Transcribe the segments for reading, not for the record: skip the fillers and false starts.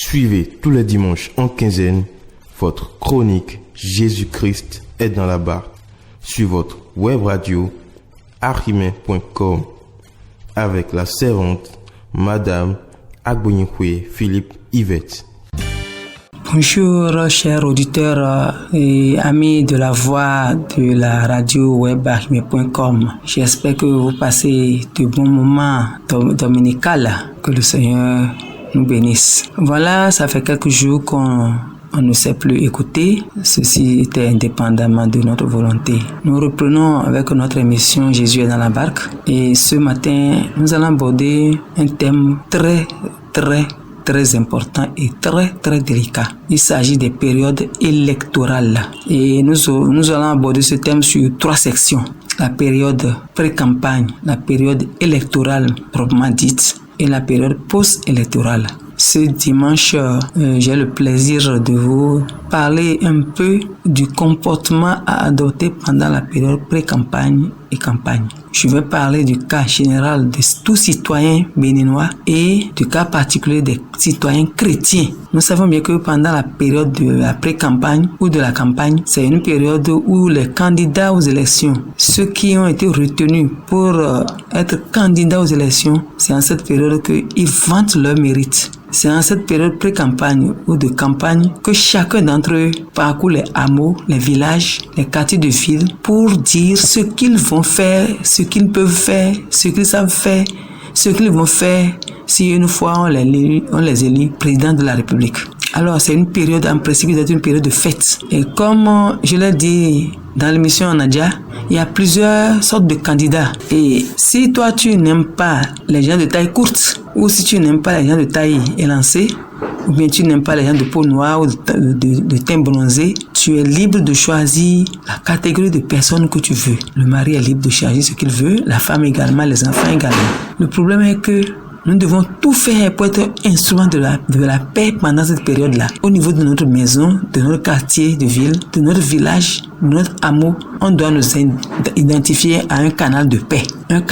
Suivez tous les dimanches en quinzaine votre chronique Jésus-Christ est dans la barque sur votre web radio arimé.com avec la servante Madame Agbonyekwe Philippe Yvette. Bonjour chers auditeurs et amis de la voix de la radio web arimé.com. J'espère que vous passez de bons moments dominicales. Que le Seigneur nous bénisse. Voilà, ça fait quelques jours qu'on ne sait plus écouter. Ceci était indépendamment de notre volonté. Nous reprenons avec notre émission Jésus est dans la barque. Et ce matin, nous allons aborder un thème très important et très délicat. Il s'agit des périodes électorales. Et nous allons aborder ce thème sur 3 sections. La période pré-campagne, la période électorale proprement dite et la période post-électorale. Ce dimanche, j'ai le plaisir de vous parler un peu du comportement à adopter pendant la période pré-campagne et campagne. Je vais parler du cas général de tous citoyens béninois et du cas particulier des citoyens chrétiens. Nous savons bien que pendant la période de la pré-campagne ou de la campagne, c'est une période où les candidats aux élections, ceux qui ont été retenus pour être candidats aux élections, c'est en cette période qu'ils vantent leur mérite. C'est en cette période pré-campagne ou de campagne que chacun d'entre eux parcourt les hameaux, les villages, les quartiers de ville pour dire ce qu'ils vont faire, ce qu'ils peuvent faire, ce qu'ils savent faire, ce qu'ils vont faire si une fois on les élit président de la République. Alors c'est une période en principe d'être une période de fête. Et comme je l'ai dit dans l'émission Nadia, il y a plusieurs sortes de candidats. Et si toi tu n'aimes pas les gens de taille courte, ou si tu n'aimes pas les gens de taille élancée, ou bien tu n'aimes pas les gens de peau noire ou de teint bronzé, tu es libre de choisir la catégorie de personnes que tu veux. Le mari est libre de choisir ce qu'il veut, la femme également, les enfants également. Le problème est que nous devons tout faire pour être instrument de la paix pendant cette période-là. Au niveau de notre maison, de notre quartier de ville, de notre village, de notre hameau, on doit nous identifier à un canal de paix. Un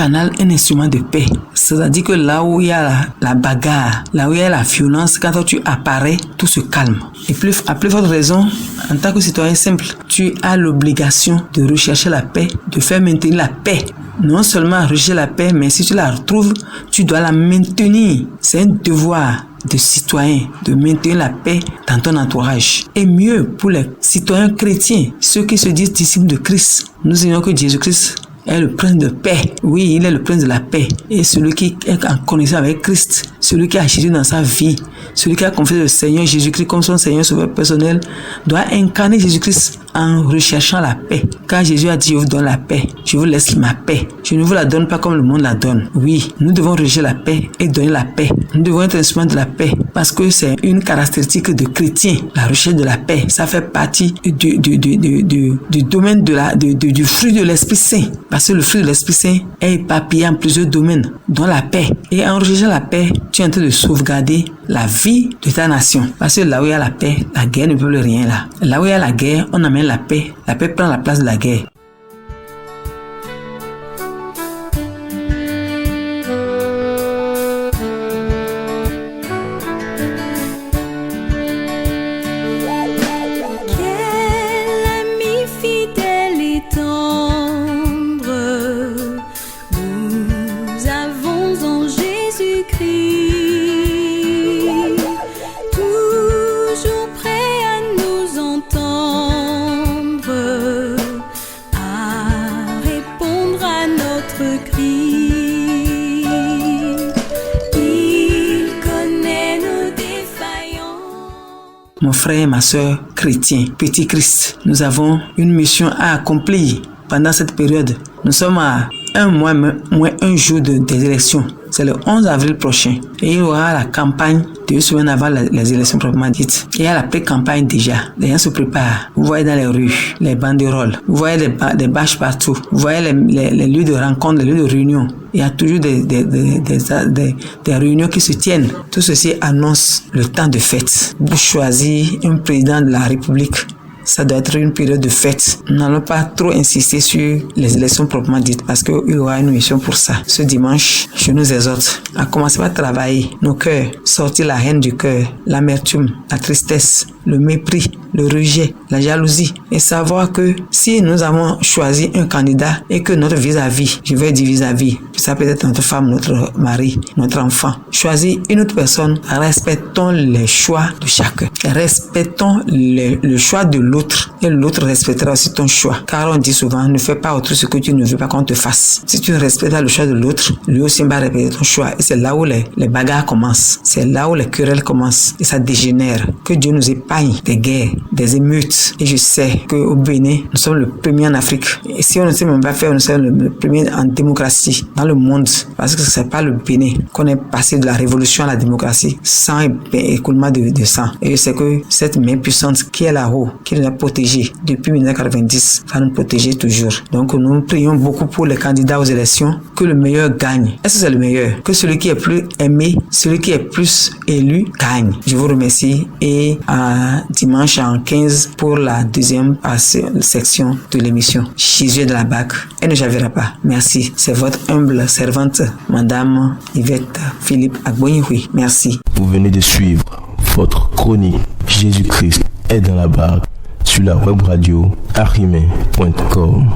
instrument de paix. C'est-à-dire que là où il y a la bagarre, là où il y a la violence, quand tu apparais, tout se calme. Et à plus forte raison, en tant que citoyen simple, tu as l'obligation de rechercher la paix, de faire maintenir la paix. Non seulement rechercher la paix, mais si tu la retrouves, tu dois la maintenir. C'est un devoir de citoyen de maintenir la paix dans ton entourage. Et mieux pour les citoyens chrétiens, ceux qui se disent disciples de Christ. Nous savons que Jésus-Christ est le prince de paix. Oui, il est le prince de la paix. Et celui qui est en connexion avec Christ, celui qui a Jésus dans sa vie, celui qui a confié le Seigneur Jésus-Christ comme son Seigneur sauveur personnel, doit incarner Jésus-Christ en recherchant la paix. Car Jésus a dit, je vous donne la paix, je vous laisse ma paix. Je ne vous la donne pas comme le monde la donne. Oui, nous devons rechercher la paix et donner la paix. Nous devons être instruments de la paix parce que c'est une caractéristique de chrétien. La recherche de la paix, ça fait partie du domaine du fruit de l'Esprit Saint. Parce que le fruit de l'Esprit Saint est éparpillé en plusieurs domaines, dont la paix. Et en recherchant la paix, tu es en train de sauvegarder la vie de ta nation. Parce que là où il y a la paix, la guerre ne peut plus rien là. Là où il y a la guerre, on amène la paix. La paix prend la place de la guerre. Mon frère, ma soeur, chrétien, petit Christ, nous avons une mission à accomplir pendant cette période. Nous sommes à un mois, moins un jour des élections. C'est le 11 avril prochain. Et il y aura la campagne 2 semaines avant les élections proprement dites. Il y a la pré-campagne déjà. Les gens se préparent. Vous voyez dans les rues les banderoles. Vous voyez des bâches partout. Vous voyez les lieux de rencontre, les lieux de réunion. Il y a toujours des réunions qui se tiennent. Tout ceci annonce le temps de fête. Vous choisissez un président de la République. ça doit être une période de fête. Nous n'allons pas trop insister sur les élections proprement dites parce qu'il y aura une mission pour ça. Ce dimanche, je nous exhorte à commencer par travailler nos cœurs, sortir la haine du cœur, l'amertume, la tristesse, le mépris, le rejet, la jalousie et savoir que si nous avons choisi un candidat et que notre vis-à-vis, je vais dire vis-à-vis, ça peut être notre femme, notre mari, notre enfant, choisir une autre personne, respectons les choix de chacun. Respectons le choix de l'autre et l'autre respectera aussi ton choix. Car on dit souvent, ne fais pas autre ce que tu ne veux pas qu'on te fasse. Si tu respectes le choix de l'autre, lui aussi va respecter ton choix. Et c'est là où les bagarres commencent. C'est là où les querelles commencent. Et ça dégénère. Que Dieu nous épargne des guerres, des émeutes. Et je sais qu'au Bénin, nous sommes le premier en Afrique. Et si on ne sait même pas faire, nous sommes le premier en démocratie dans le monde. Parce que c'est pas le Bénin qu'on est passé de la révolution à la démocratie sans écoulement de sang. Et je sais que cette main puissante qui est là-haut, qui nous a protégés depuis 1990, va nous protéger toujours. Donc nous prions beaucoup pour les candidats aux élections, que le meilleur gagne. Est-ce que c'est le meilleur? Que celui qui est plus aimé, celui qui est plus élu, gagne. Je vous remercie et à dimanche en 15 pour la deuxième section de l'émission. Jésus est de la Barque et ne javira pas. Merci. C'est votre humble servante, Madame Yvette Philippe Agbonyihui. Merci. Vous venez de suivre votre chronique Jésus-Christ est dans la barque sur la web radio arimé.com.